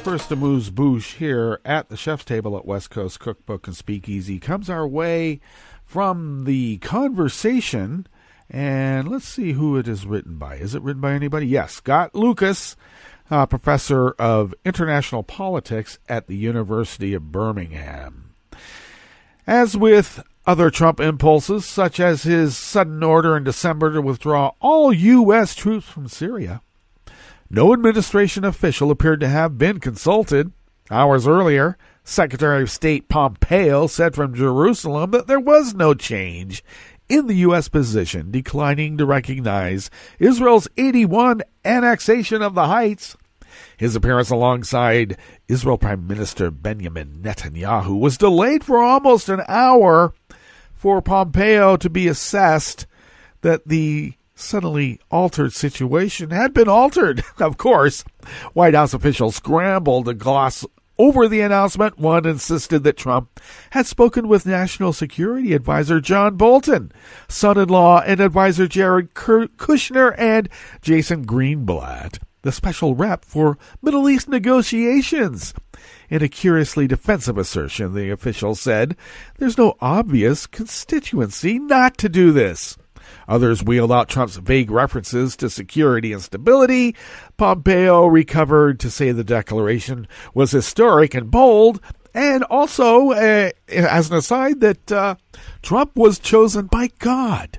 First amuse-bouche here at the chef's table at West Coast Cookbook and Speakeasy comes our way from the conversation, and let's see who it is written by. Is it written by anybody? Yes, Scott Lucas, professor of international politics at the University of Birmingham. As with other Trump impulses, such as his sudden order in December to withdraw all U.S. troops from Syria, no administration official appeared to have been consulted. Hours earlier, Secretary of State Pompeo said from Jerusalem that there was no change in the U.S. position, declining to recognize Israel's 81 annexation of the Heights. His appearance alongside Israel Prime Minister Benjamin Netanyahu was delayed for almost an hour for Pompeo to be assessed that the suddenly altered situation had been altered. Of course, White House officials scrambled to gloss over the announcement. One insisted that Trump had spoken with National Security Advisor John Bolton, son-in-law and advisor Jared Kushner, and Jason Greenblatt, the special rep for Middle East negotiations. In a curiously defensive assertion, the official said, "There's no obvious constituency not to do this." Others wheeled out Trump's vague references to security and stability. Pompeo recovered to say the declaration was historic and bold, and also, as an aside, that Trump was chosen by God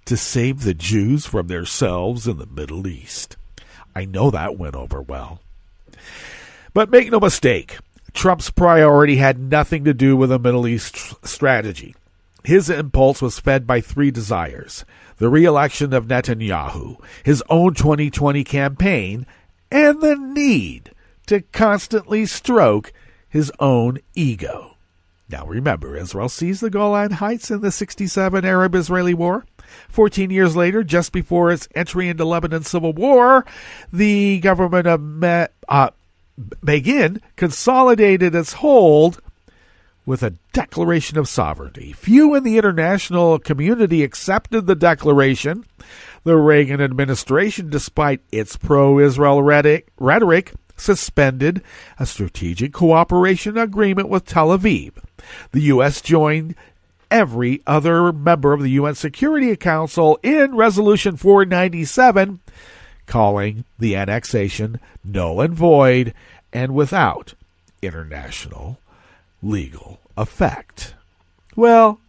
to save the Jews from themselves in the Middle East. I know that went over well. But make no mistake, Trump's priority had nothing to do with a Middle East strategy. His impulse was fed by three desires: the re-election of Netanyahu, his own 2020 campaign, and the need to constantly stroke his own ego. Now remember, Israel seized the Golan Heights in the 1967 Arab-Israeli War. 14 years later, just before its entry into Lebanon's civil war, the government of Begin consolidated its hold with a declaration of sovereignty. Few in the international community accepted the declaration. The Reagan administration, despite its pro-Israel rhetoric, suspended a strategic cooperation agreement with Tel Aviv. The U.S. joined every other member of the UN Security Council in Resolution 497, calling the annexation null and void and without international legal effect. Well,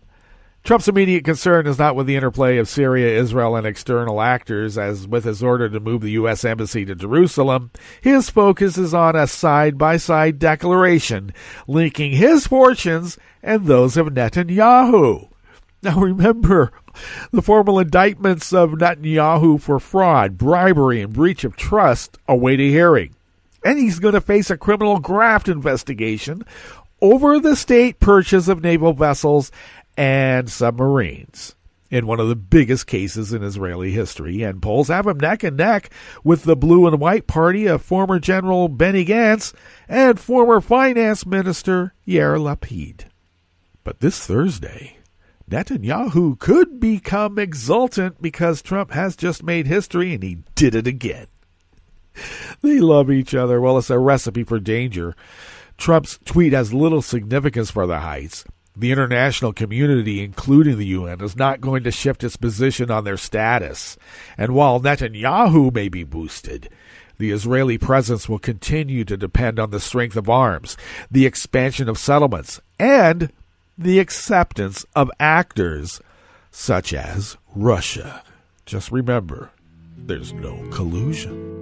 Trump's immediate concern is not with the interplay of Syria, Israel, and external actors, as with his order to move the U.S. Embassy to Jerusalem. His focus is on a side-by-side declaration linking his fortunes and those of Netanyahu. Now remember, the formal indictments of Netanyahu for fraud, bribery, and breach of trust await a hearing. And he's going to face a criminal graft investigation over the state purchase of naval vessels and submarines. in one of the biggest cases in Israeli history, and polls have him neck and neck with the blue and white party of former General Benny Gantz and former Finance Minister Yair Lapid. But this Thursday, Netanyahu could become exultant because Trump has just made history and he did it again. They love each other. Well, it's a recipe for danger. Trump's tweet has little significance for the Heights. The international community, including the UN, is not going to shift its position on their status. And while Netanyahu may be boosted, the Israeli presence will continue to depend on the strength of arms, the expansion of settlements, and the acceptance of actors such as Russia. Just remember, there's no collusion.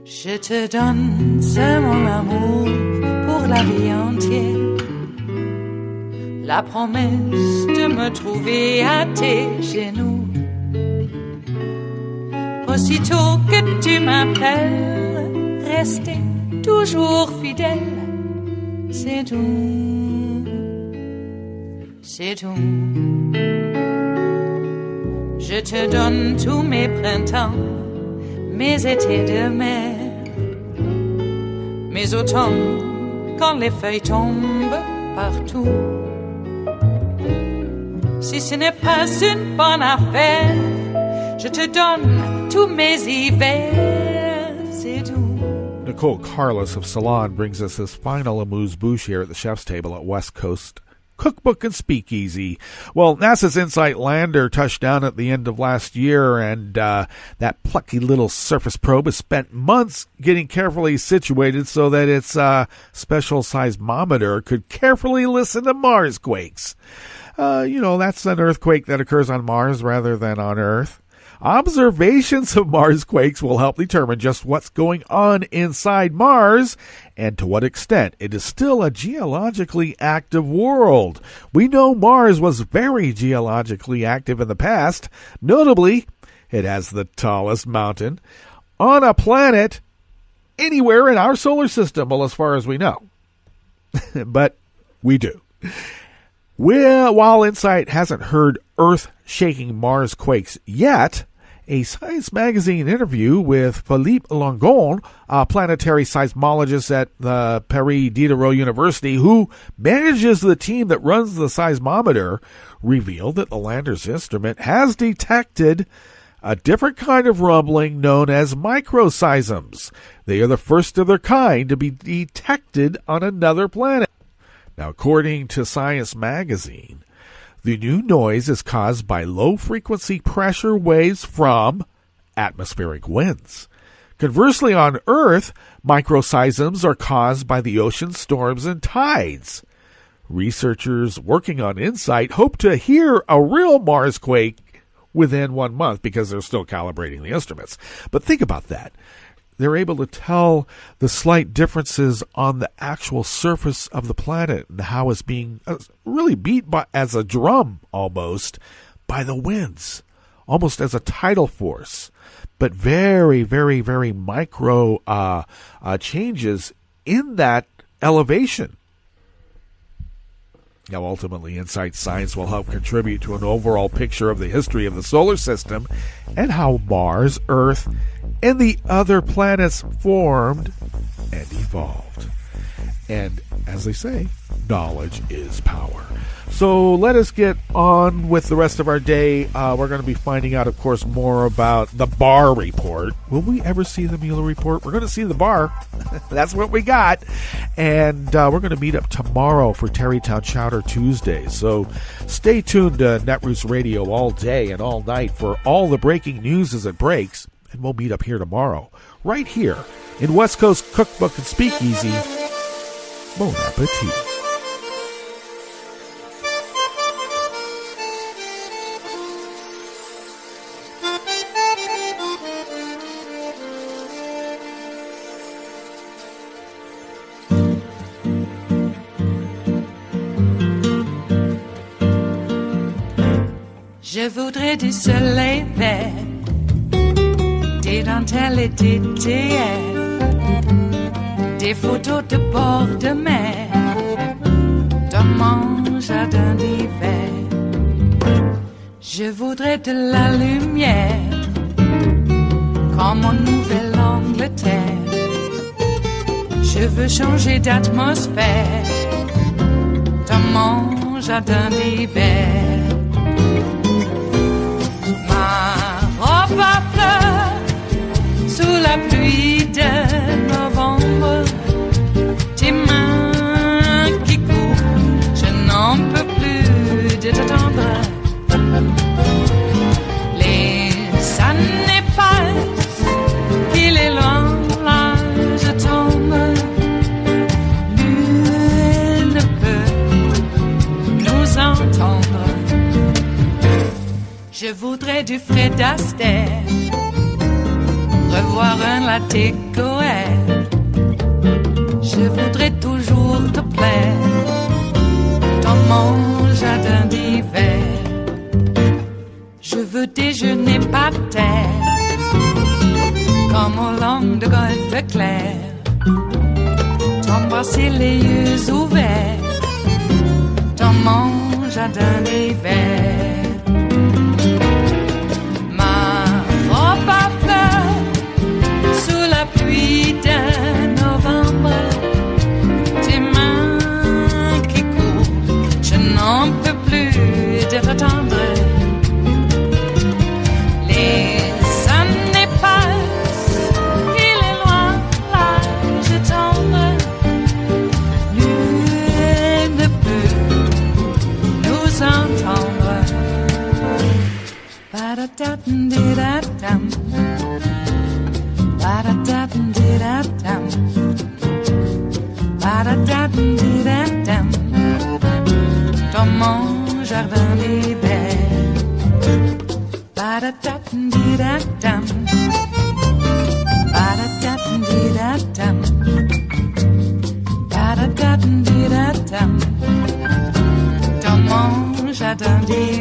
Je te donne ce mon amour pour la vie entière, la promesse de me trouver à tes genoux. Aussitôt que tu m'appelles, rester toujours fidèle, c'est tout, c'est tout. Je te donne tous mes printemps, mes étés de mer, mes automnes quand les feuilles tombent partout. Si ce n'est pas une bonne affaire, je te donne tous mes hivers, c'est tout. Nicole Carlos of Salon brings us this final amuse-bouche here at the chef's table at West Coast Cookbook and Speakeasy. Well, NASA's InSight lander touched down at the end of last year, and that plucky little surface probe has spent months getting carefully situated so that its special seismometer could carefully listen to Mars quakes. That's an earthquake that occurs on Mars rather than on Earth. Observations of Mars quakes will help determine just what's going on inside Mars and to what extent it is still a geologically active world. We know Mars was very geologically active in the past. Notably, it has the tallest mountain on a planet anywhere in our solar system, well, as far as we know. But we do. While InSight hasn't heard earth-shaking Mars quakes yet, a Science Magazine interview with Philippe Langon, a planetary seismologist at the Paris Diderot University, who manages the team that runs the seismometer, revealed that the lander's instrument has detected a different kind of rumbling known as microseisms. They are the first of their kind to be detected on another planet. Now, according to Science Magazine, the new noise is caused by low-frequency pressure waves from atmospheric winds. Conversely, on Earth, microseisms are caused by the ocean storms and tides. Researchers working on InSight hope to hear a real Mars quake within 1 month because they're still calibrating the instruments. But think about that. They're able to tell the slight differences on the actual surface of the planet and how it's being really beat as a drum almost by the winds, almost as a tidal force, but very, very, very micro changes in that elevation. Now, ultimately, InSight Science will help contribute to an overall picture of the history of the solar system and how Mars, Earth, and the other planets formed and evolved. And as they say, knowledge is power. So let us get on with the rest of our day. We're going to be finding out, of course, more about the Barr report. Will we ever see the Mueller report? We're going to see the Barr. That's what we got. And we're going to meet up tomorrow for Tarrytown Chowder Tuesday. So stay tuned to Netroots Radio all day and all night for all the breaking news as it breaks. And we'll meet up here tomorrow, right here in West Coast Cookbook and Speakeasy. Bon appetit. Je voudrais du soleil vert, des dentelles et des théières, des photos de bord de mer dans mon jardin d'hiver. Je voudrais de la lumière comme en Nouvelle-Angleterre. Je veux changer d'atmosphère dans mon jardin d'hiver. Ma robe à fleurs sous la pluie de novembre. Tes mains qui courent, je n'en peux plus de t'attendre. Les années passent, il est loin, là je tombe. Nul ne peut nous entendre. Je voudrais du Fred Astaire, revoir un latte Goël. Je voudrais toujours te plaire dans mon jardin d'hiver. Je veux déjeuner par terre comme au long de golfe clair, t'embrasser les yeux ouverts dans mon jardin d'hiver. Ma robe à fleurs sous la pluie de novembre. Tes mains qui courent, je n'en peux plus de t'attendre. Les années passent, il est loin, là je tombe. Nul ne peut nous entendre. Ba-da-da-dum-di-da-dum. Ba-da-da-dum-di-da-dum. Ba-da-da-dum-di-da-dum. Dans mon jardin d'hiver. Ba-da-da-dum-di-da-dum. Ba-da-da-dum-di-da-dum. Ba-da-da-dum-di-da-dum. Dans mon jardin d'hiver.